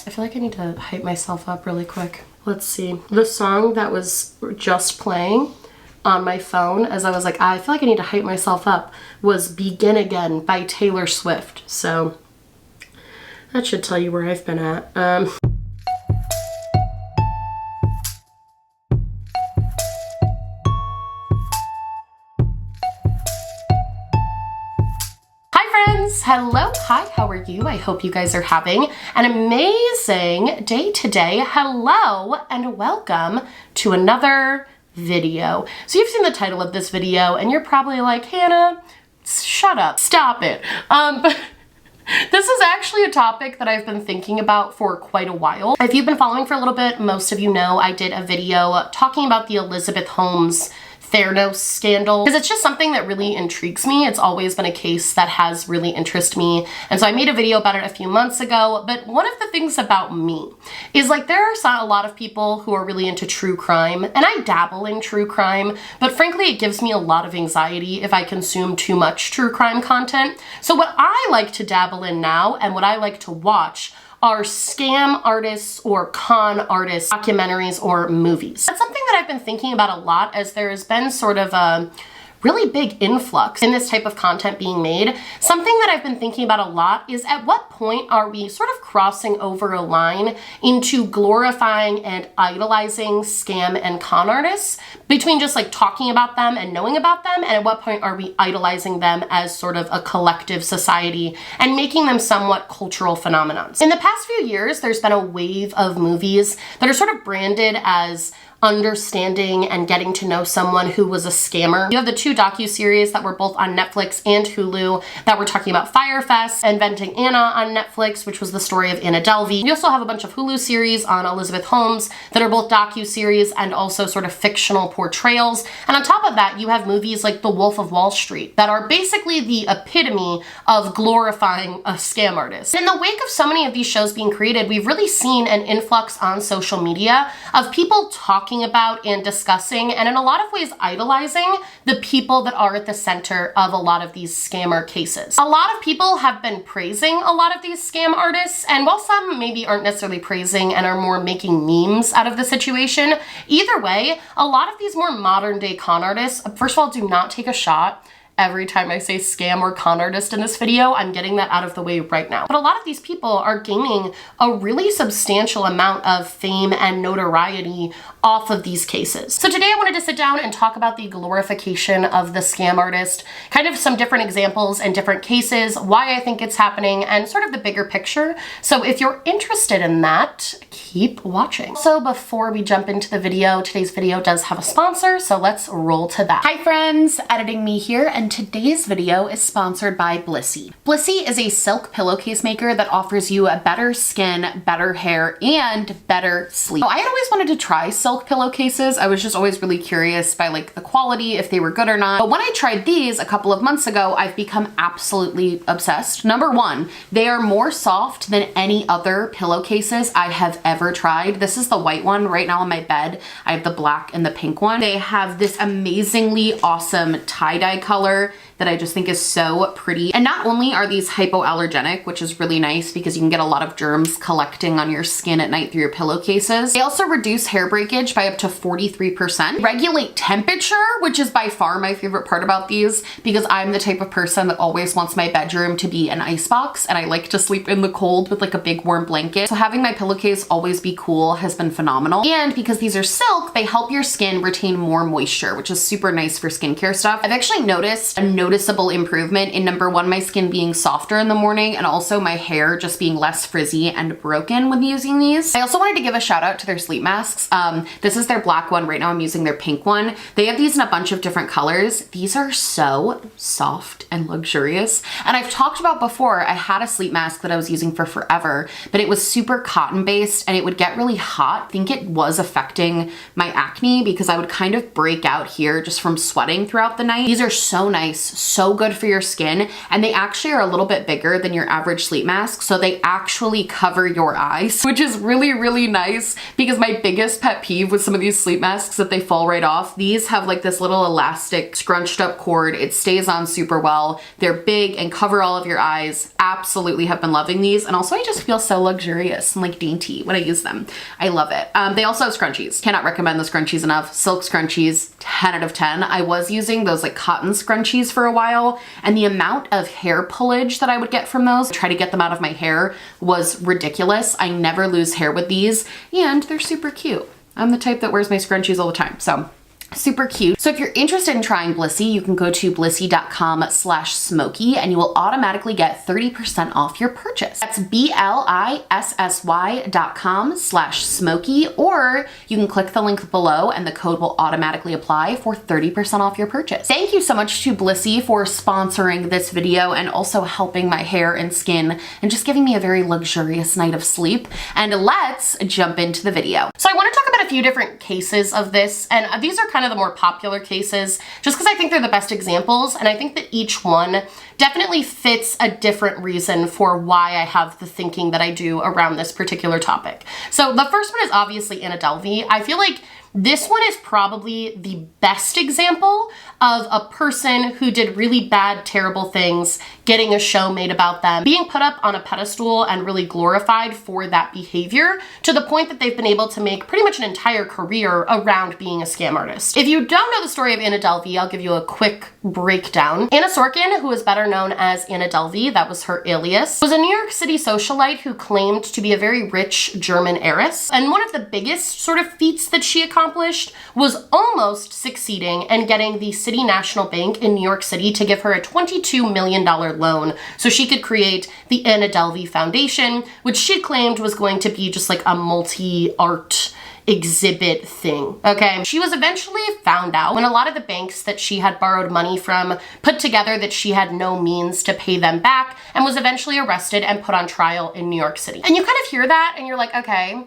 I feel like I need to hype myself up really quick. Let's see. The song that was just playing on my phone as I was like, I feel like I need to hype myself up, was Begin Again by Taylor Swift. So that should tell you where I've been at. Hello, hi, how are you? I hope you guys are having an amazing day today. Hello and welcome to another video. So you've seen the title of this video and you're probably like, Hannah, shut up, stop it. But this is actually a topic that I've been thinking about for quite a while. If you've been following for a little bit, most of you know I did a video talking about the Elizabeth Holmes Theranos scandal, because it's just something that really intrigues me. It's always been a case that has really interested me. And so I made a video about it a few months ago, but one of the things about me is like there are a lot of people who are really into true crime, and I dabble in true crime, but frankly it gives me a lot of anxiety if I consume too much true crime content. So what I like to dabble in now and what I like to watch are scam artists or con artists documentaries or movies. That's something that I've been thinking about a lot, as there has been sort of a really big influx in this type of content being made. Something that I've been thinking about a lot is at what point are we sort of crossing over a line into glorifying and idolizing scam and con artists, between just like talking about them and knowing about them, and at what point are we idolizing them as sort of a collective society and making them somewhat cultural phenomenons. In the past few years, there's been a wave of movies that are sort of branded as understanding and getting to know someone who was a scammer. You have the two docuseries that were both on Netflix and Hulu that were talking about Firefest, Inventing Anna on Netflix, which was the story of Anna Delvey. You also have a bunch of Hulu series on Elizabeth Holmes that are both docuseries and also sort of fictional portrayals. And on top of that, you have movies like The Wolf of Wall Street that are basically the epitome of glorifying a scam artist. In the wake of so many of these shows being created, we've really seen an influx on social media of people talking about and discussing, and in a lot of ways idolizing, the people that are at the center of a lot of these scammer cases. A lot of people have been praising a lot of these scam artists, and while some maybe aren't necessarily praising and are more making memes out of the situation, either way, a lot of these more modern day con artists, first of all, do not take a shot every time I say scam or con artist in this video. I'm getting that out of the way right now. But a lot of these people are gaining a really substantial amount of fame and notoriety off of these cases. So today I wanted to sit down and talk about the glorification of the scam artist, kind of some different examples and different cases, why I think it's happening, and sort of the bigger picture. So if you're interested in that, keep watching. So before we jump into the video, today's video does have a sponsor, so let's roll to that. Hi friends, Editing Me here, and today's video is sponsored by Blissy. Blissy is a silk pillowcase maker that offers you a better skin, better hair, and better sleep. I had always wanted to try silk pillowcases. I was just always really curious by like the quality, if they were good or not. But when I tried these a couple of months ago, I've become absolutely obsessed. Number one, they are more soft than any other pillowcases I have ever tried. This is the white one right now on my bed. I have the black and the pink one. They have this amazingly awesome tie-dye color that I just think is so pretty. And not only are these hypoallergenic, which is really nice because you can get a lot of germs collecting on your skin at night through your pillowcases, they also reduce hair breakage by up to 43%, regulate temperature, which is by far my favorite part about these, because I'm the type of person that always wants my bedroom to be an icebox, and I like to sleep in the cold with like a big warm blanket. So having my pillowcase always be cool has been phenomenal. And because these are silk, they help your skin retain more moisture, which is super nice for skincare stuff. I've actually noticed a noticeable improvement in, number one, my skin being softer in the morning, and also my hair just being less frizzy and broken when using these. I also wanted to give a shout out to their sleep masks. This is their black one. Right now I'm using their pink one. They have these in a bunch of different colors. These are so soft and luxurious. And I've talked about before, I had a sleep mask that I was using for forever, but it was super cotton based and it would get really hot. I think it was affecting my acne because I would kind of break out here just from sweating throughout the night. These are so nice, so good for your skin, and they actually are a little bit bigger than your average sleep mask, so they actually cover your eyes, which is really, really nice, because my biggest pet peeve with some of these sleep masks that they fall right off. These have like this little elastic scrunched up cord. It stays on super well. They're big and cover all of your eyes. Absolutely have been loving these, and also I just feel so luxurious and like dainty when I use them. I love it. They also have scrunchies. Cannot recommend the scrunchies enough. Silk scrunchies, 10 out of 10. I was using those like cotton scrunchies for a while, and the amount of hair pullage that I would get from those, try to get them out of my hair, was ridiculous. I never lose hair with these, and they're super cute. I'm the type that wears my scrunchies all the time, so super cute. So if you're interested in trying Blissy, you can go to blissy.com/Smokey and you will automatically get 30% off your purchase. That's blissy.com/Smokey, or you can click the link below and the code will automatically apply for 30% off your purchase. Thank you so much to Blissy for sponsoring this video and also helping my hair and skin and just giving me a very luxurious night of sleep. And let's jump into the video. So I want to talk about a few different cases of this, and these are kind of the more popular cases just because I think they're the best examples, and I think that each one definitely fits a different reason for why I have the thinking that I do around this particular topic. So the first one is obviously Anna Delvey. I feel like this one is probably the best example of a person who did really bad, terrible things, getting a show made about them, being put up on a pedestal and really glorified for that behavior, to the point that they've been able to make pretty much an entire career around being a scam artist. If you don't know the story of Anna Delvey, I'll give you a quick breakdown. Anna Sorkin, who is better known as Anna Delvey, that was her alias, was a New York City socialite who claimed to be a very rich German heiress. And one of the biggest sort of feats that she accomplished was almost succeeding and getting the City National Bank in New York City to give her a $22 million loan so she could create the Anna Delvey Foundation, which she claimed was going to be just like a multi-art exhibit thing, okay? She was eventually found out when a lot of the banks that she had borrowed money from put together that she had no means to pay them back, and was eventually arrested and put on trial in New York City. And you kind of hear that and you're like, okay,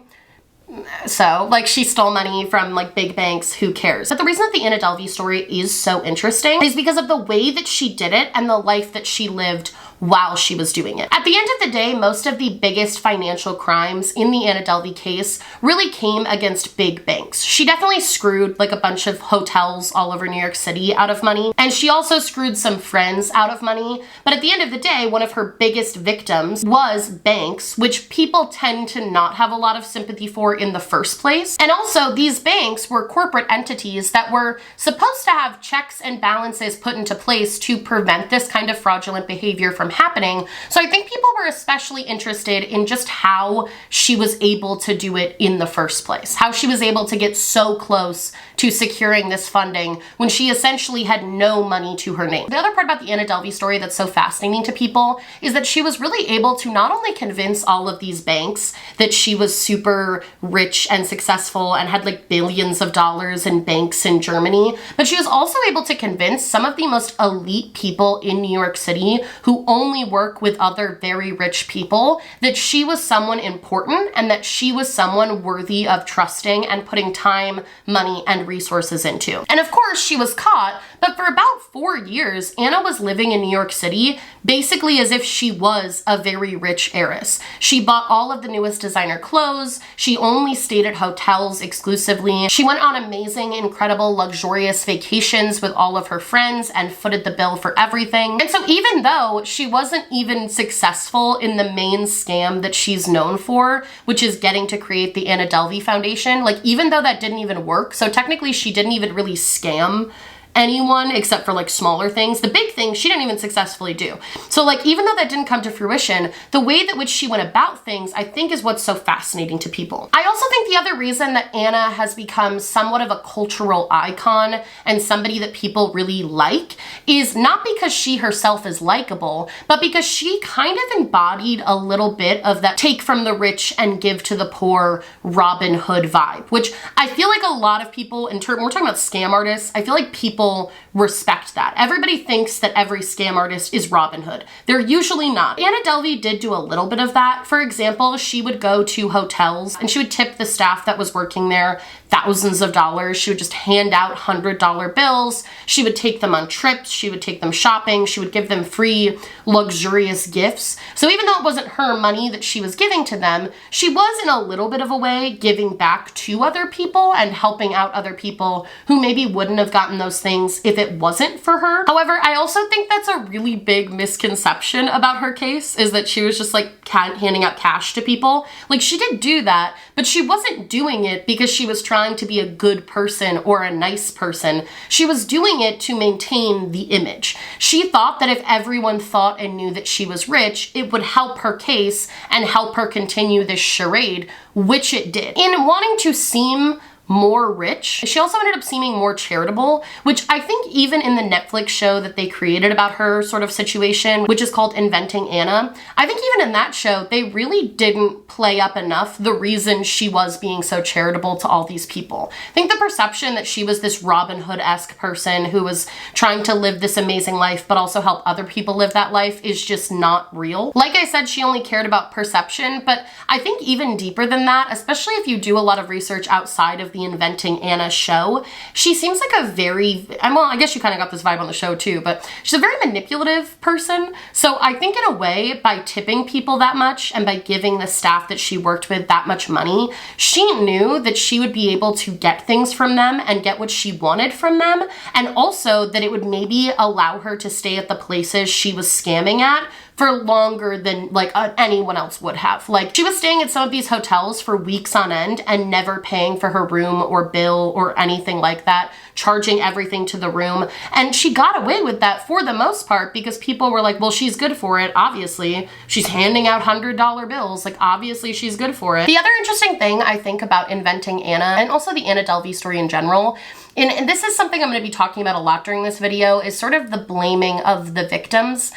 so like she stole money from like big banks, who cares? But the reason that the Anna Delvey story is so interesting is because of the way that she did it and the life that she lived while she was doing it. At the end of the day, most of the biggest financial crimes in the Anna Delvey case really came against big banks. She definitely screwed like a bunch of hotels all over New York City out of money, and she also screwed some friends out of money. But at the end of the day, one of her biggest victims was banks, which people tend to not have a lot of sympathy for in the first place. And also, these banks were corporate entities that were supposed to have checks and balances put into place to prevent this kind of fraudulent behavior from happening. So I think people were especially interested in just how she was able to do it in the first place, how she was able to get so close to securing this funding when she essentially had no money to her name. The other part about the Anna Delvey story that's so fascinating to people is that she was really able to not only convince all of these banks that she was super rich and successful and had like billions of dollars in banks in Germany, but she was also able to convince some of the most elite people in New York City who only work with other very rich people that she was someone important and that she was someone worthy of trusting and putting time, money, and resources into. And of course, she was caught, but for about 4 years, Anna was living in New York City basically as if she was a very rich heiress. She bought all of the newest designer clothes. She only stayed at hotels exclusively. She went on amazing, incredible, luxurious vacations with all of her friends and footed the bill for everything. And so even though she wasn't even successful in the main scam that she's known for, which is getting to create the Anna Delvey Foundation, like even though that didn't even work, so technically she didn't even really scam anyone except for like smaller things. The big thing she didn't even successfully do. So like even though that didn't come to fruition, the way that which she went about things I think is what's so fascinating to people. I also think the other reason that Anna has become somewhat of a cultural icon and somebody that people really like is not because she herself is likable, but because she kind of embodied a little bit of that take from the rich and give to the poor Robin Hood vibe, which I feel like a lot of people we're talking about scam artists, I feel like people people respect that. Everybody thinks that every scam artist is Robin Hood. They're usually not. Anna Delvey did do a little bit of that. For example, she would go to hotels and she would tip the staff that was working there thousands of dollars. She would just hand out $100 bills. She would take them on trips. She would take them shopping. She would give them free, luxurious gifts. So even though it wasn't her money that she was giving to them, she was in a little bit of a way giving back to other people and helping out other people who maybe wouldn't have gotten those things if it wasn't for her. However, I also think that's a really big misconception about her case, is that she was just like handing out cash to people. Like, she did do that, but she wasn't doing it because she was trying to be a good person or a nice person. She was doing it to maintain the image. She thought that if everyone thought and knew that she was rich, it would help her case and help her continue this charade, which it did. In wanting to seem more rich, she also ended up seeming more charitable, which I think even in the Netflix show that they created about her sort of situation, which is called Inventing Anna, I think even in that show, they really didn't play up enough the reason she was being so charitable to all these people. I think the perception that she was this Robin Hood-esque person who was trying to live this amazing life but also help other people live that life is just not real. Like I said, she only cared about perception, but I think even deeper than that, especially if you do a lot of research outside of the Inventing Anna show, she seems like a very, well, I guess you kind of got this vibe on the show too, but she's a very manipulative person. So I think in a way, by tipping people that much and by giving the staff that she worked with that much money, she knew that she would be able to get things from them and get what she wanted from them, and also that it would maybe allow her to stay at the places she was scamming at for longer than like anyone else would have. Like, she was staying at some of these hotels for weeks on end and never paying for her room or bill or anything like that, charging everything to the room. And she got away with that for the most part because people were like, well, she's good for it, obviously. She's handing out $100 bills, like obviously she's good for it. The other interesting thing I think about Inventing Anna, and also the Anna Delvey story in general, and this is something I'm going to be talking about a lot during this video, is sort of the blaming of the victims,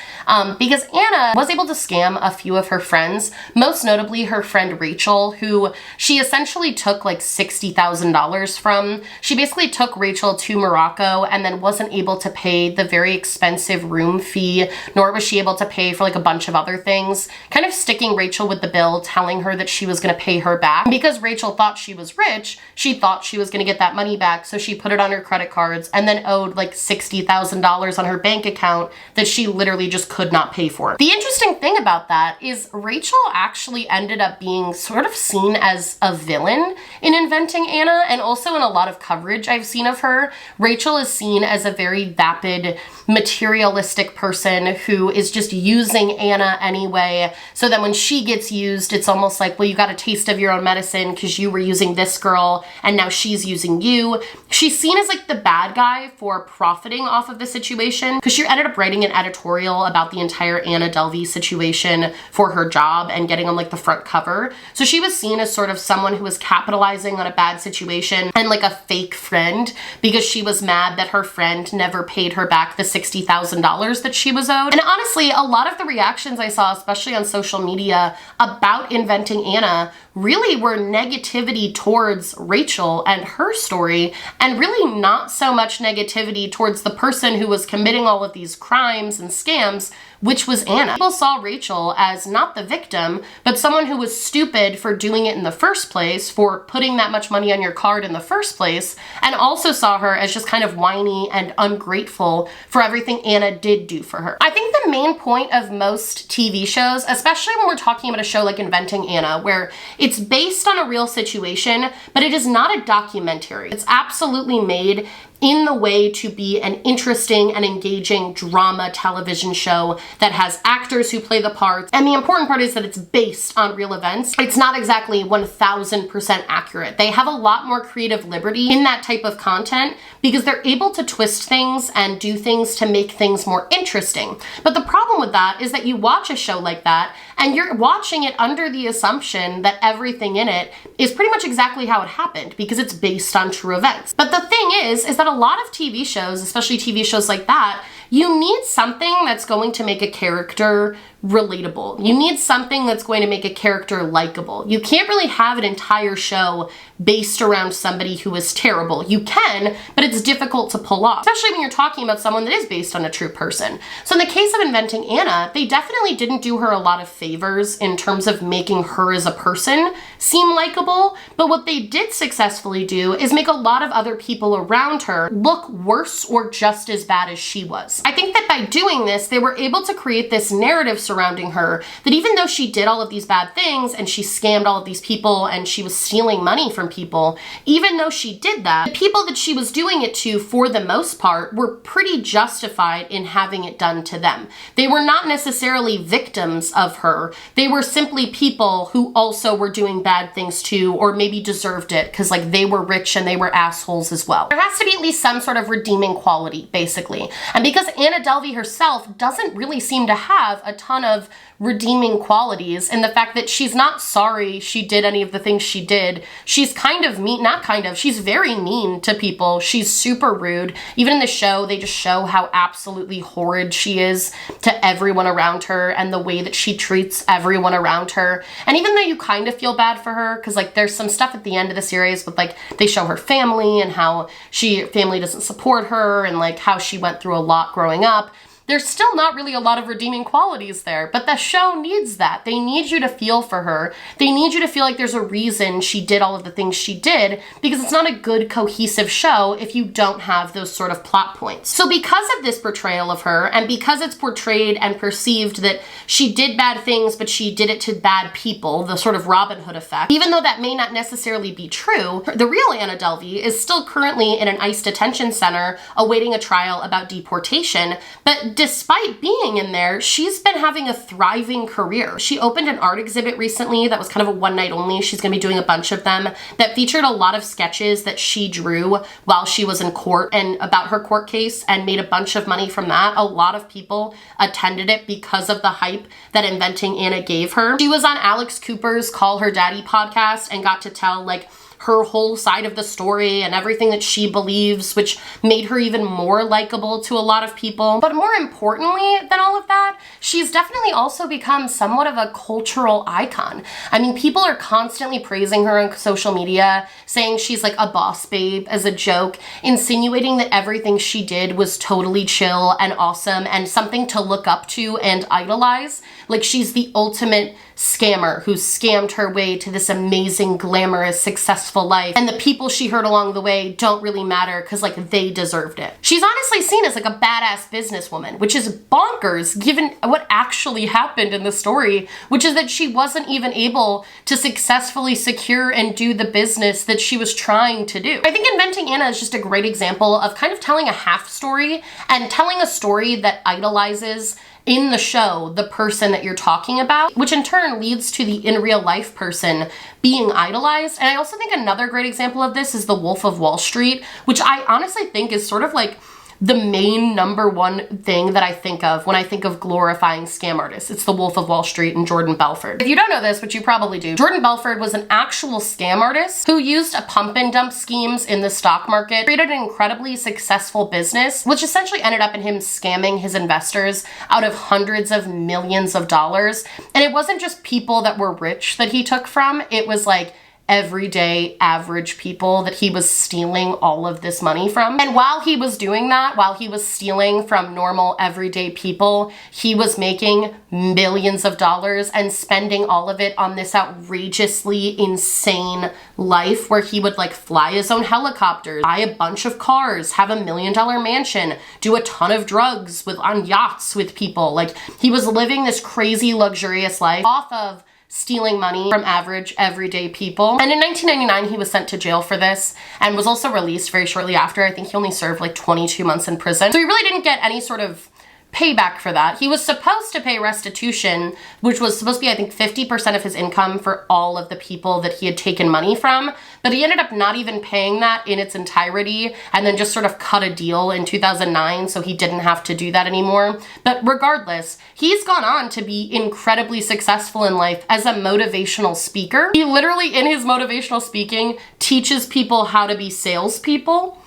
because Anna was able to scam a few of her friends, most notably her friend Rachel, who she essentially took like $60,000 from. She basically took Rachel to Morocco and then wasn't able to pay the very expensive room fee, nor was she able to pay for like a bunch of other things, kind of sticking Rachel with the bill, telling her that she was going to pay her back. And because Rachel thought she was rich, she thought she was going to get that money back, so she put it on her credit cards and then owed like $60,000 on her bank account that she literally just could not pay for. The interesting thing about that is Rachel actually ended up being sort of seen as a villain in Inventing Anna, and also in a lot of coverage I've seen of her. Rachel is seen as a very vapid, materialistic person who is just using Anna anyway, so that when she gets used, it's almost like, well, you got a taste of your own medicine because you were using this girl and now she's using you. She's seen as like the bad guy for profiting off of the situation, because she ended up writing an editorial about the entire Anna Delvey situation for her job and getting on like the front cover. So she was seen as sort of someone who was capitalizing on a bad situation and like a fake friend, because she was mad that her friend never paid her back the $60,000 that she was owed. And honestly, a lot of the reactions I saw, especially on social media, about Inventing Anna really were negativity towards Rachel and her story, and really not so much negativity towards the person who was committing all of these crimes and scams, which was Anna. People saw Rachel as not the victim, but someone who was stupid for doing it in the first place, for putting that much money on your card in the first place, and also saw her as just kind of whiny and ungrateful for everything Anna did do for her. I think the main point of most TV shows, especially when we're talking about a show like Inventing Anna, where it's based on a real situation, but it is not a documentary. It's absolutely made in the way to be an interesting and engaging drama television show that has actors who play the parts. And the important part is that it's based on real events. It's not exactly 1000% accurate. They have a lot more creative liberty in that type of content because they're able to twist things and do things to make things more interesting. But the problem with that is that you watch a show like that and you're watching it under the assumption that everything in it is pretty much exactly how it happened because it's based on true events. But the thing is that a lot of TV shows, especially TV shows like that, you need something that's going to make a character relatable. You need something that's going to make a character likable. You can't really have an entire show based around somebody who is terrible. You can, but it's difficult to pull off, especially when you're talking about someone that is based on a true person. So in the case of Inventing Anna, they definitely didn't do her a lot of favors in terms of making her as a person seem likable, but what they did successfully do is make a lot of other people around her look worse or just as bad as she was. I think that by doing this, they were able to create this narrative surrounding her that even though she did all of these bad things and she scammed all of these people and she was stealing money from people, even though she did that, the people that she was doing it to, for the most part, were pretty justified in having it done to them. They were not necessarily victims of her. They were simply people who also were doing bad things too, or maybe deserved it because like they were rich and they were assholes as well. There has to be at least some sort of redeeming quality, basically. And because Anna Delvey herself doesn't really seem to have a ton of redeeming qualities in the fact that she's not sorry she did any of the things she did. She's kind of mean, not kind of, she's very mean to people. She's super rude. Even in the show, they just show how absolutely horrid she is to everyone around her and the way that she treats everyone around her. And even though you kind of feel bad for her, because like there's some stuff at the end of the series with like, they show her family and how family doesn't support her and like how she went through a lot growing up. There's still not really a lot of redeeming qualities there, but the show needs that. They need you to feel for her. They need you to feel like there's a reason she did all of the things she did, because it's not a good, cohesive show if you don't have those sort of plot points. So because of this portrayal of her, and because it's portrayed and perceived that she did bad things, but she did it to bad people, the sort of Robin Hood effect, even though that may not necessarily be true, the real Anna Delvey is still currently in an ICE detention center awaiting a trial about deportation, but despite being in there, she's been having a thriving career. She opened an art exhibit recently that was kind of a one night only. She's gonna be doing a bunch of them that featured a lot of sketches that she drew while she was in court and about her court case, and made a bunch of money from that. A lot of people attended it because of the hype that Inventing Anna gave her. She was on Alex Cooper's Call Her Daddy podcast and got to tell like her whole side of the story and everything that she believes, which made her even more likable to a lot of people. But more importantly than all of that, she's definitely also become somewhat of a cultural icon. I mean, people are constantly praising her on social media, saying she's like a boss babe as a joke, insinuating that everything she did was totally chill and awesome and something to look up to and idolize. Like she's the ultimate scammer who scammed her way to this amazing, glamorous, successful life, and the people she hurt along the way don't really matter because like they deserved it. She's honestly seen as like a badass businesswoman, which is bonkers given what actually happened in the story, which is that she wasn't even able to successfully secure and do the business that she was trying to do. I think Inventing Anna is just a great example of kind of telling a half story and telling a story that idolizes in the show the person that you're talking about, which in turn leads to the in real life person being idolized. And I also think another great example of this is The Wolf of Wall Street, which I honestly think is sort of like the main number one thing that I think of when I think of glorifying scam artists. It's The Wolf of Wall Street and Jordan Belfort. If you don't know this, which you probably do, Jordan Belfort was an actual scam artist who used a pump and dump schemes in the stock market, created an incredibly successful business, which essentially ended up in him scamming his investors out of hundreds of millions of dollars. And it wasn't just people that were rich that he took from, it was like everyday average people that he was stealing all of this money from. And while he was doing that, while he was stealing from normal everyday people, he was making millions of dollars and spending all of it on this outrageously insane life where he would like fly his own helicopters, buy a bunch of cars, have $1 million mansion, do a ton of drugs on yachts with people. Like he was living this crazy luxurious life off of stealing money from average, everyday people. And in 1999, he was sent to jail for this and was also released very shortly after. I think he only served like 22 months in prison. So he really didn't get any sort of payback for that. He was supposed to pay restitution, which was supposed to be, I think, 50% of his income for all of the people that he had taken money from, but he ended up not even paying that in its entirety and then just sort of cut a deal in 2009, so he didn't have to do that anymore. But regardless, he's gone on to be incredibly successful in life as a motivational speaker. He literally, in his motivational speaking, teaches people how to be salespeople,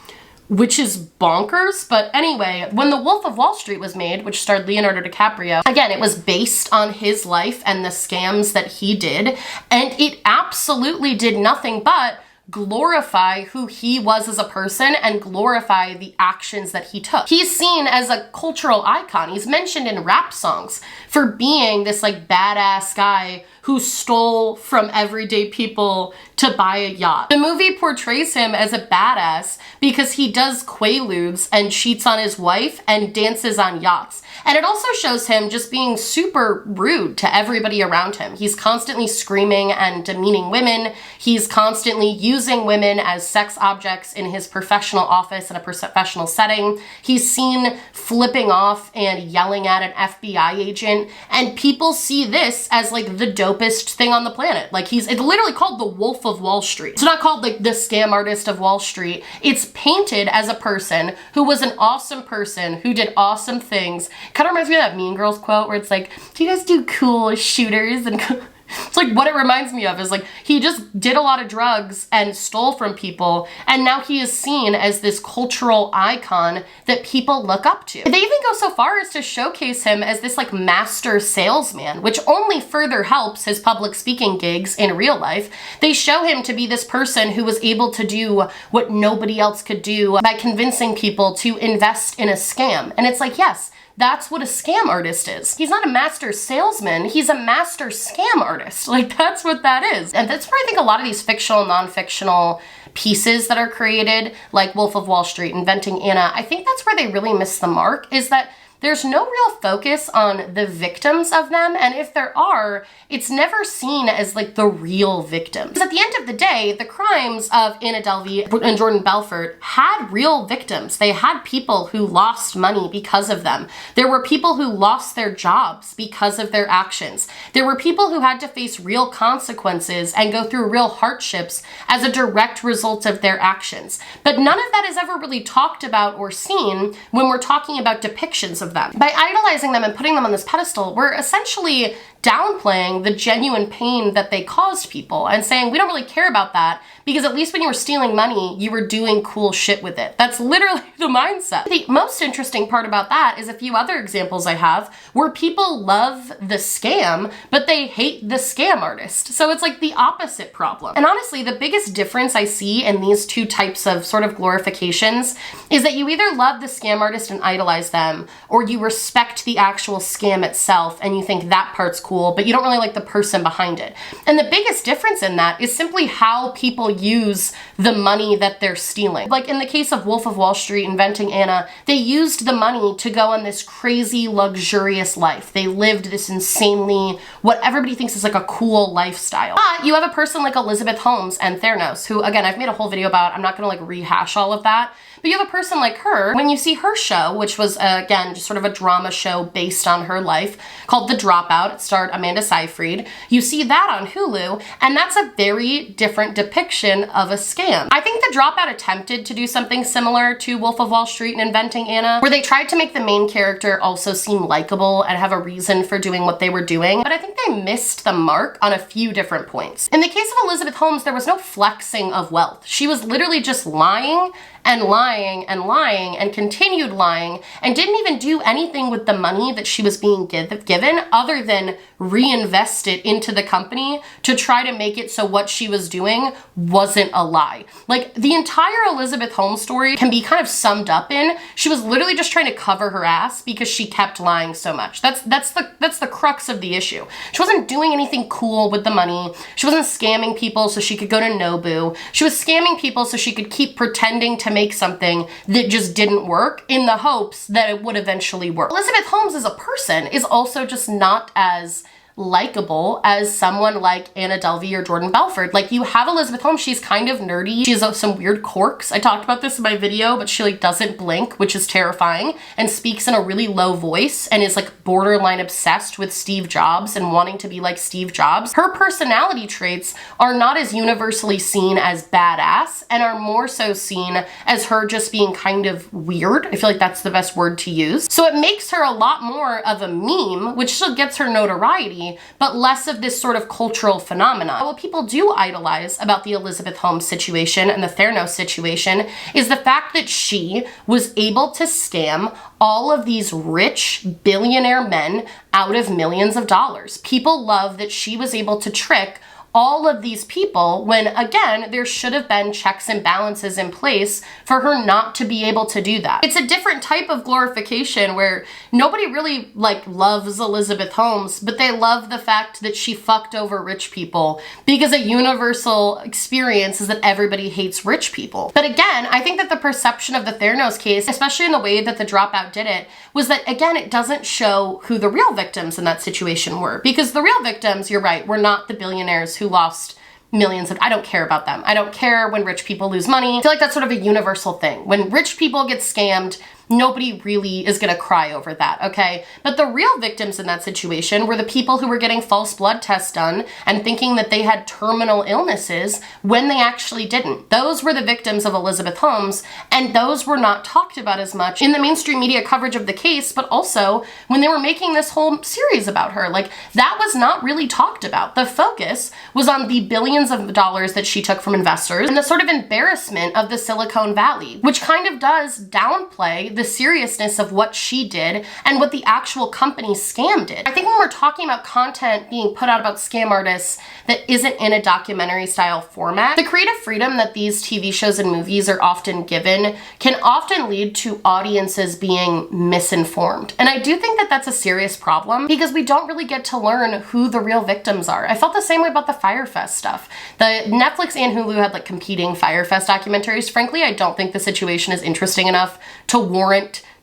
which is bonkers. But anyway, when The Wolf of Wall Street was made, which starred Leonardo DiCaprio, again, it was based on his life and the scams that he did, and it absolutely did nothing but glorify who he was as a person and glorify the actions that he took. He's seen as a cultural icon. He's mentioned in rap songs for being this like badass guy who stole from everyday people to buy a yacht. The movie portrays him as a badass because he does quaaludes and cheats on his wife and dances on yachts. And it also shows him just being super rude to everybody around him. He's constantly screaming and demeaning women. He's constantly using women as sex objects in his professional office in a professional setting. He's seen flipping off and yelling at an FBI agent. And people see this as like the dopest thing on the planet. Like it's literally called the Wolf of Wall Street. It's not called like the scam artist of Wall Street. It's painted as a person who was an awesome person who did awesome things. Kind of reminds me of that Mean Girls quote where it's like, do you guys do cool shooters? And it's like what it reminds me of is like he just did a lot of drugs and stole from people, and now he is seen as this cultural icon that people look up to. They even go so far as to showcase him as this like master salesman, which only further helps his public speaking gigs in real life. They show him to be this person who was able to do what nobody else could do by convincing people to invest in a scam. And it's like, yes, that's what a scam artist is. He's not a master salesman, he's a master scam artist. Like, that's what that is. And that's where I think a lot of these fictional, non-fictional pieces that are created, like Wolf of Wall Street, Inventing Anna, I think that's where they really miss the mark, is that there's no real focus on the victims of them, and if there are, it's never seen as like the real victims. Because at the end of the day, the crimes of Anna Delvey and Jordan Belfort had real victims. They had people who lost money because of them. There were people who lost their jobs because of their actions. There were people who had to face real consequences and go through real hardships as a direct result of their actions. But none of that is ever really talked about or seen when we're talking about depictions of them. By idolizing them and putting them on this pedestal, we're essentially downplaying the genuine pain that they caused people and saying we don't really care about that because at least when you were stealing money, you were doing cool shit with it. That's literally the mindset. The most interesting part about that is a few other examples I have where people love the scam, but they hate the scam artist. So it's like the opposite problem. And honestly, the biggest difference I see in these two types of sort of glorifications is that you either love the scam artist and idolize them, or you respect the actual scam itself and you think that part's cool, but you don't really like the person behind it. And the biggest difference in that is simply how people use the money that they're stealing. Like in the case of Wolf of Wall Street, Inventing Anna, they used the money to go on this crazy, luxurious life. They lived this insanely, what everybody thinks is like a cool lifestyle. But you have a person like Elizabeth Holmes and Theranos, who again, I've made a whole video about, I'm not gonna like rehash all of that, but you have a person like her, when you see her show, which was again, just sort of a drama show based on her life called The Dropout, it starred Amanda Seyfried, you see that on Hulu, and that's a very different depiction of a scam. I think The Dropout attempted to do something similar to Wolf of Wall Street and Inventing Anna, where they tried to make the main character also seem likable and have a reason for doing what they were doing, but I think they missed the mark on a few different points. In the case of Elizabeth Holmes, there was no flexing of wealth. She was literally just lying and lying and lying and continued lying and didn't even do anything with the money that she was being given other than reinvest it into the company to try to make it so what she was doing wasn't a lie. Like the entire Elizabeth Holmes story can be kind of summed up in she was literally just trying to cover her ass because she kept lying so much. That's the crux of the issue. She wasn't doing anything cool with the money. She wasn't scamming people so she could go to Nobu. She was scamming people so she could keep pretending to make something that just didn't work in the hopes that it would eventually work. Elizabeth Holmes as a person is also just not as likable as someone like Anna Delvey or Jordan Belfort. Like you have Elizabeth Holmes, she's kind of nerdy. She has some weird quirks. I talked about this in my video, but she like doesn't blink, which is terrifying, and speaks in a really low voice and is like borderline obsessed with Steve Jobs and wanting to be like Steve Jobs. Her personality traits are not as universally seen as badass and are more so seen as her just being kind of weird. I feel like that's the best word to use. So it makes her a lot more of a meme, which still gets her notoriety, reality, but less of this sort of cultural phenomenon. What people do idolize about the Elizabeth Holmes situation and the Theranos situation is the fact that she was able to scam all of these rich billionaire men out of millions of dollars. People love that she was able to trick all of these people when, again, there should have been checks and balances in place for her not to be able to do that. It's a different type of glorification where nobody really loves Elizabeth Holmes, but they love the fact that she fucked over rich people, because a universal experience is that everybody hates rich people. But again, I think that the perception of the Theranos case, especially in the way that The Dropout did it, was that, again, it doesn't show who the real victims in that situation were, because the real victims, you're right, were not the billionaires who lost millions of, I don't care about them. I don't care when rich people lose money. I feel like that's sort of a universal thing. When rich people get scammed, nobody really is gonna cry over that, okay? But the real victims in that situation were the people who were getting false blood tests done and thinking that they had terminal illnesses when they actually didn't. Those were the victims of Elizabeth Holmes, and those were not talked about as much in the mainstream media coverage of the case, but also when they were making this whole series about her. That was not really talked about. The focus was on the billions of dollars that she took from investors and the sort of embarrassment of the Silicon Valley, which kind of does downplay the seriousness of what she did and what the actual company scam did. I think when we're talking about content being put out about scam artists that isn't in a documentary style format, the creative freedom that these TV shows and movies are often given can often lead to audiences being misinformed. And I do think that that's a serious problem, because we don't really get to learn who the real victims are. I felt the same way about the Fyre Fest stuff. The Netflix and Hulu had competing Fyre Fest documentaries. Frankly, I don't think the situation is interesting enough to warrant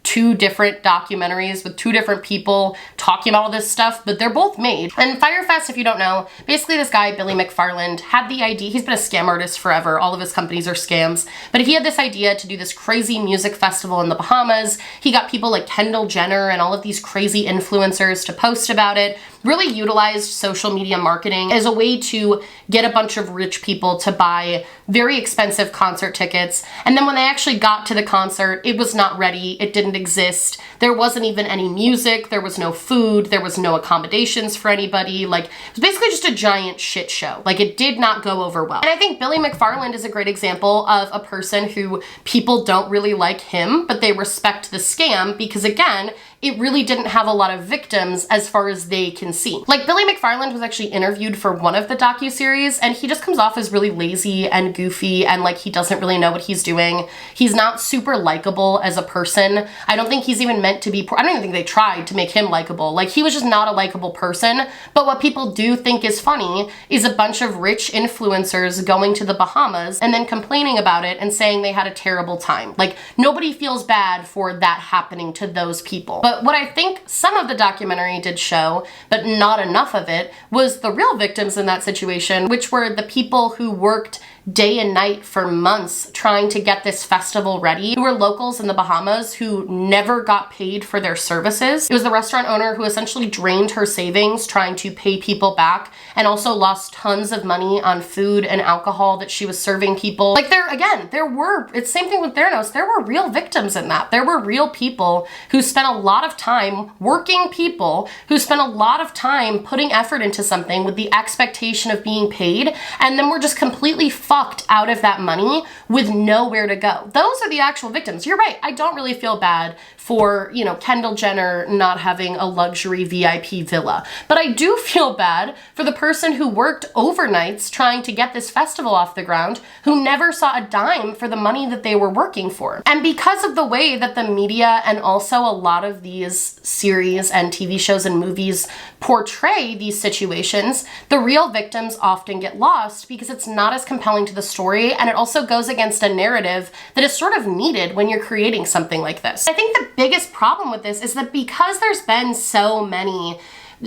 two different documentaries with two different people talking about all this stuff, but they're both made. And Fyre Fest, if you don't know, basically this guy, Billy McFarland, had the idea, he's been a scam artist forever, all of his companies are scams, but he had this idea to do this crazy music festival in the Bahamas. He got people like Kendall Jenner and all of these crazy influencers to post about it, really utilized social media marketing as a way to get a bunch of rich people to buy very expensive concert tickets. And then when they actually got to the concert, it was not ready, it didn't exist, there wasn't even any music, there was no food, there was no accommodations for anybody. It was basically just a giant shit show. It did not go over well. And I think Billy McFarland is a great example of a person who people don't really like him, but they respect the scam because, again, it really didn't have a lot of victims as far as they can see. Billy McFarland was actually interviewed for one of the docuseries, and he just comes off as really lazy and goofy, and he doesn't really know what he's doing. He's not super likable as a person. I don't think he's even meant to be, I don't even think they tried to make him likable. He was just not a likable person. But what people do think is funny is a bunch of rich influencers going to the Bahamas and then complaining about it and saying they had a terrible time. Nobody feels bad for that happening to those people. But what I think some of the documentary did show, but not enough of it, was the real victims in that situation, which were the people who worked day and night for months trying to get this festival ready, who were locals in the Bahamas who never got paid for their services. It was the restaurant owner who essentially drained her savings trying to pay people back, and also lost tons of money on food and alcohol that she was serving people. It's the same thing with Theranos, there were real victims in that. There were real people who spent a lot of time, working people, who spent a lot of time putting effort into something with the expectation of being paid, and then were just completely fucked out of that money with nowhere to go. Those are the actual victims. You're right, I don't really feel bad for, Kendall Jenner not having a luxury VIP villa. But I do feel bad for the person who worked overnights trying to get this festival off the ground, who never saw a dime for the money that they were working for. And because of the way that the media and also a lot of these series and TV shows and movies portray these situations, the real victims often get lost because it's not as compelling to the story, and it also goes against a narrative that is sort of needed when you're creating something like this. I think the biggest problem with this is that because there's been so many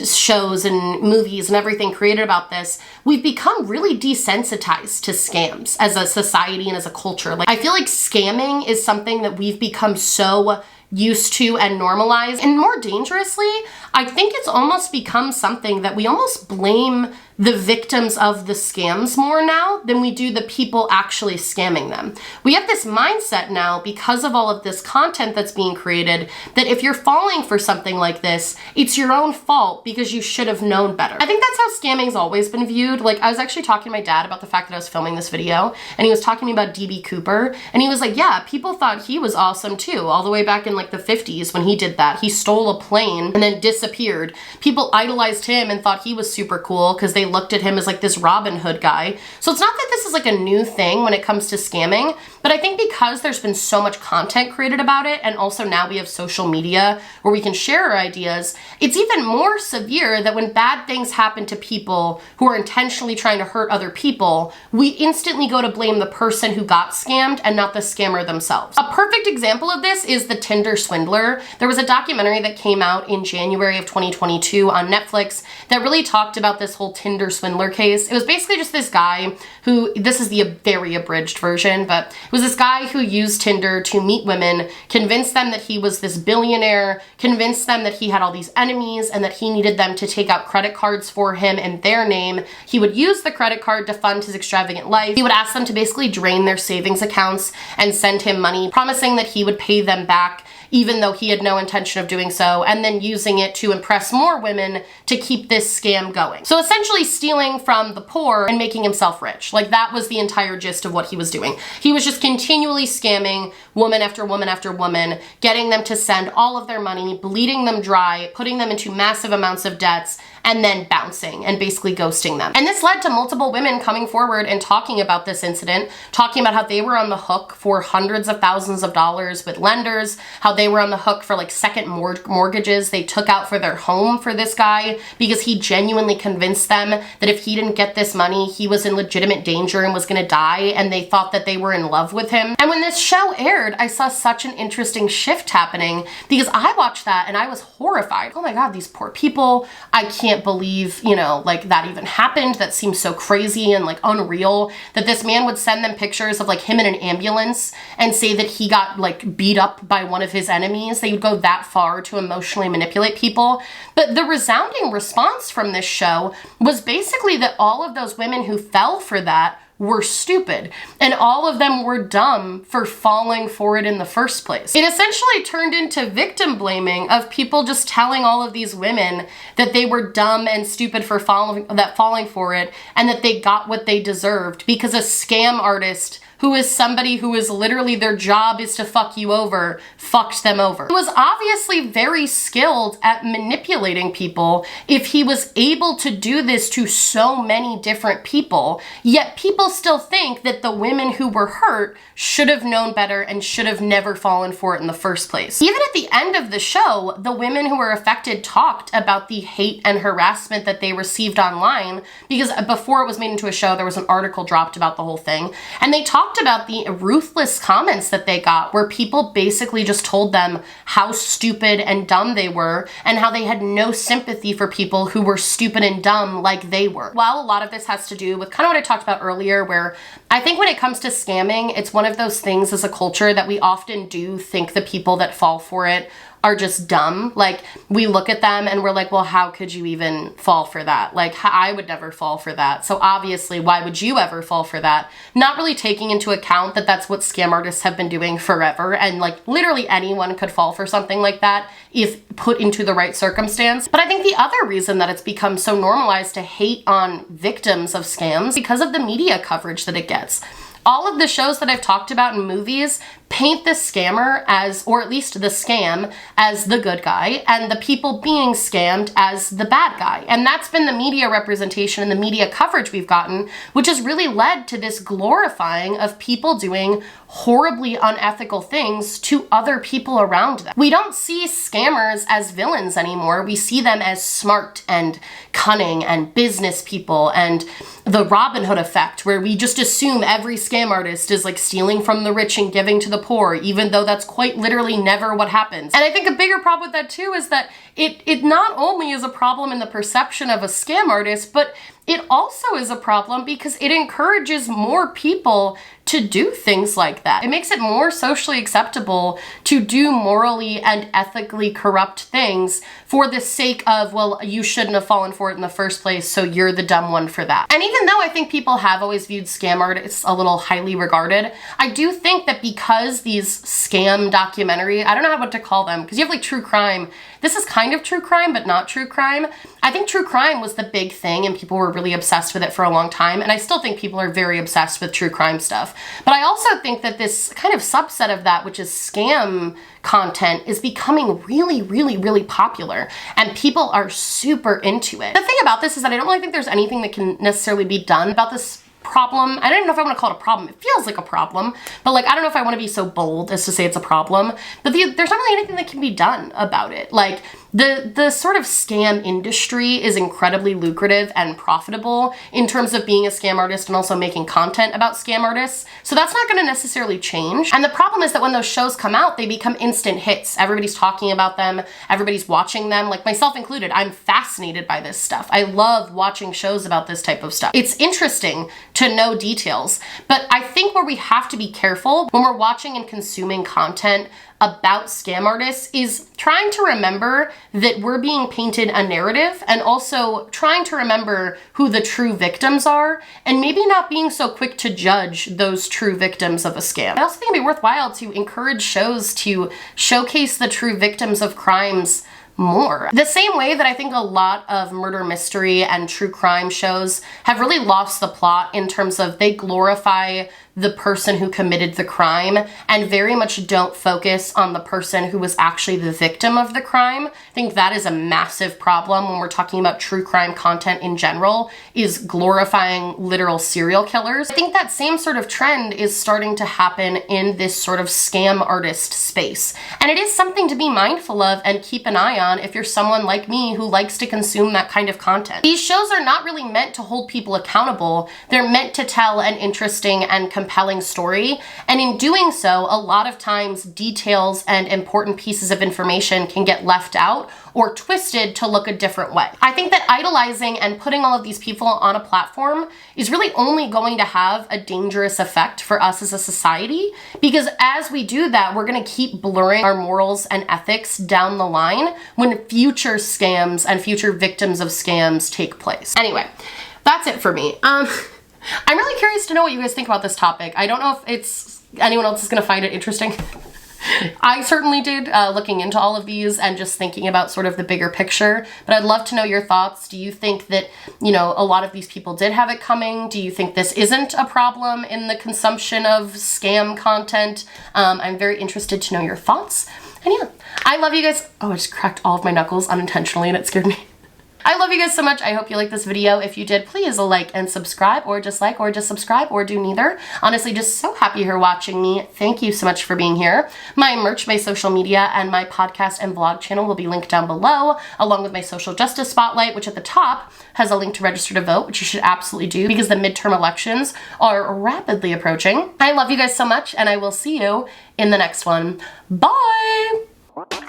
shows and movies and everything created about this, we've become really desensitized to scams as a society and as a culture. I feel like scamming is something that we've become so used to and normalized. And more dangerously, I think it's almost become something that we almost blame the victims of the scams more now than we do the people actually scamming them. We have this mindset now because of all of this content that's being created that if you're falling for something like this, it's your own fault because you should have known better. I think that's how scamming's always been viewed. Like, I was actually talking to my dad about the fact that I was filming this video, and he was talking to me about DB Cooper, and he was like, yeah, people thought he was awesome too, all the way back in like the 50s when he did that. He stole a plane and then disappeared. People idolized him and thought he was super cool because they looked at him as like this Robin Hood guy. So it's not that this is like a new thing when it comes to scamming, but I think because there's been so much content created about it, and also now we have social media where we can share our ideas, it's even more severe that when bad things happen to people who are intentionally trying to hurt other people, we instantly go to blame the person who got scammed and not the scammer themselves. A perfect example of this is the Tinder Swindler. There was a documentary that came out in January of 2022 on Netflix that really talked about this whole Tinder Swindler case. It was basically just this guy who, this is the very abridged version, but it was this guy who used Tinder to meet women, convinced them that he was this billionaire, convinced them that he had all these enemies and that he needed them to take out credit cards for him in their name. He would use the credit card to fund his extravagant life. He would ask them to basically drain their savings accounts and send him money, promising that he would pay them back even though he had no intention of doing so, and then using it to impress more women to keep this scam going. So essentially stealing from the poor and making himself rich. Like, that was the entire gist of what he was doing. He was just continually scamming woman after woman after woman, getting them to send all of their money, bleeding them dry, putting them into massive amounts of debts, and then bouncing and basically ghosting them. And this led to multiple women coming forward and talking about this incident, talking about how they were on the hook for hundreds of thousands of dollars with lenders, how they were on the hook for like second mortgages they took out for their home for this guy because he genuinely convinced them that if he didn't get this money, he was in legitimate danger and was gonna die, and they thought that they were in love with him. And when this show aired, I saw such an interesting shift happening because I watched that and I was horrified. Oh my God, these poor people. I can't believe, you know, like that even happened. That seems so crazy and like unreal that this man would send them pictures of like him in an ambulance and say that he got like beat up by one of his enemies. They would go that far to emotionally manipulate people. But the resounding response from this show was basically that all of those women who fell for that were stupid, and all of them were dumb for falling for it in the first place. It essentially turned into victim blaming of people just telling all of these women that they were dumb and stupid for falling for it, and that they got what they deserved because a scam artist who is somebody who is literally their job is to fuck you over, fucked them over. He was obviously very skilled at manipulating people if he was able to do this to so many different people, yet people still think that the women who were hurt should have known better and should have never fallen for it in the first place. Even at the end of the show, the women who were affected talked about the hate and harassment that they received online, because before it was made into a show, there was an article dropped about the whole thing, and they talked about the ruthless comments that they got where people basically just told them how stupid and dumb they were and how they had no sympathy for people who were stupid and dumb like they were. While a lot of this has to do with kind of what I talked about earlier, where I think when it comes to scamming, it's one of those things as a culture that we often do think the people that fall for it are just dumb. Like, we look at them and we're like, well, how could you even fall for that? Like, I would never fall for that. So obviously, why would you ever fall for that? Not really taking into account that that's what scam artists have been doing forever. And like, literally anyone could fall for something like that if put into the right circumstance. But I think the other reason that it's become so normalized to hate on victims of scams because of the media coverage that it gets. All of the shows that I've talked about in movies paint the scammer as, or at least the scam, as the good guy, and the people being scammed as the bad guy. And that's been the media representation and the media coverage we've gotten, which has really led to this glorifying of people doing horribly unethical things to other people around them. We don't see scammers as villains anymore. We see them as smart and cunning and business people and the Robin Hood effect, where we just assume every scam artist is like stealing from the rich and giving to the poor, even though that's quite literally never what happens. And I think a bigger problem with that too is that it not only is a problem in the perception of a scam artist, but it also is a problem because it encourages more people to do things like that. It makes it more socially acceptable to do morally and ethically corrupt things for the sake of, well, you shouldn't have fallen for it in the first place, so you're the dumb one for that. And even though I think people have always viewed scam artists a little highly regarded, I do think that because these scam documentary, I don't know what to call them, because you have like true crime. This is kind of true crime, but not true crime. I think true crime was the big thing and people were really obsessed with it for a long time. And I still think people are very obsessed with true crime stuff. But I also think that this kind of subset of that, which is scam content, is becoming really, really, really popular. And people are super into it. The thing about this is that I don't really think there's anything that can necessarily be done about this problem. I don't even know if I want to call it a problem. It feels like a problem, but like, I don't know if I want to be so bold as to say it's a problem, but there's not really anything that can be done about it. Like the sort of scam industry is incredibly lucrative and profitable in terms of being a scam artist and also making content about scam artists. So that's not going to necessarily change. And the problem is that when those shows come out, they become instant hits. Everybody's talking about them. Everybody's watching them, like myself included. I'm fascinated by this stuff. I love watching shows about this type of stuff. It's interesting to know details, but I think where we have to be careful when we're watching and consuming content about scam artists is trying to remember that we're being painted a narrative and also trying to remember who the true victims are and maybe not being so quick to judge those true victims of a scam. I also think it'd be worthwhile to encourage shows to showcase the true victims of crimes more. The same way that I think a lot of murder mystery and true crime shows have really lost the plot in terms of they glorify the person who committed the crime and very much don't focus on the person who was actually the victim of the crime. I think that is a massive problem when we're talking about true crime content in general, is glorifying literal serial killers. I think that same sort of trend is starting to happen in this sort of scam artist space. And it is something to be mindful of and keep an eye on if you're someone like me who likes to consume that kind of content. These shows are not really meant to hold people accountable. They're meant to tell an interesting and compelling story, and in doing so, a lot of times details and important pieces of information can get left out or twisted to look a different way. I think that idolizing and putting all of these people on a platform is really only going to have a dangerous effect for us as a society, because as we do that, we're going to keep blurring our morals and ethics down the line when future scams and future victims of scams take place. Anyway, that's it for me. I'm really curious to know what you guys think about this topic. I don't know if anyone else is going to find it interesting. I certainly did, looking into all of these and just thinking about sort of the bigger picture, but I'd love to know your thoughts. Do you think that, you know, a lot of these people did have it coming? Do you think this isn't a problem in the consumption of scam content? I'm very interested to know your thoughts. And yeah, I love you guys. Oh, I just cracked all of my knuckles unintentionally and it scared me. I love you guys so much. I hope you liked this video. If you did, please like and subscribe, or just subscribe, or do neither. Honestly, just so happy you're watching me. Thank you so much for being here. My merch, my social media, and my podcast and vlog channel will be linked down below, along with my social justice spotlight, which at the top has a link to register to vote, which you should absolutely do because the midterm elections are rapidly approaching. I love you guys so much, and I will see you in the next one. Bye! What?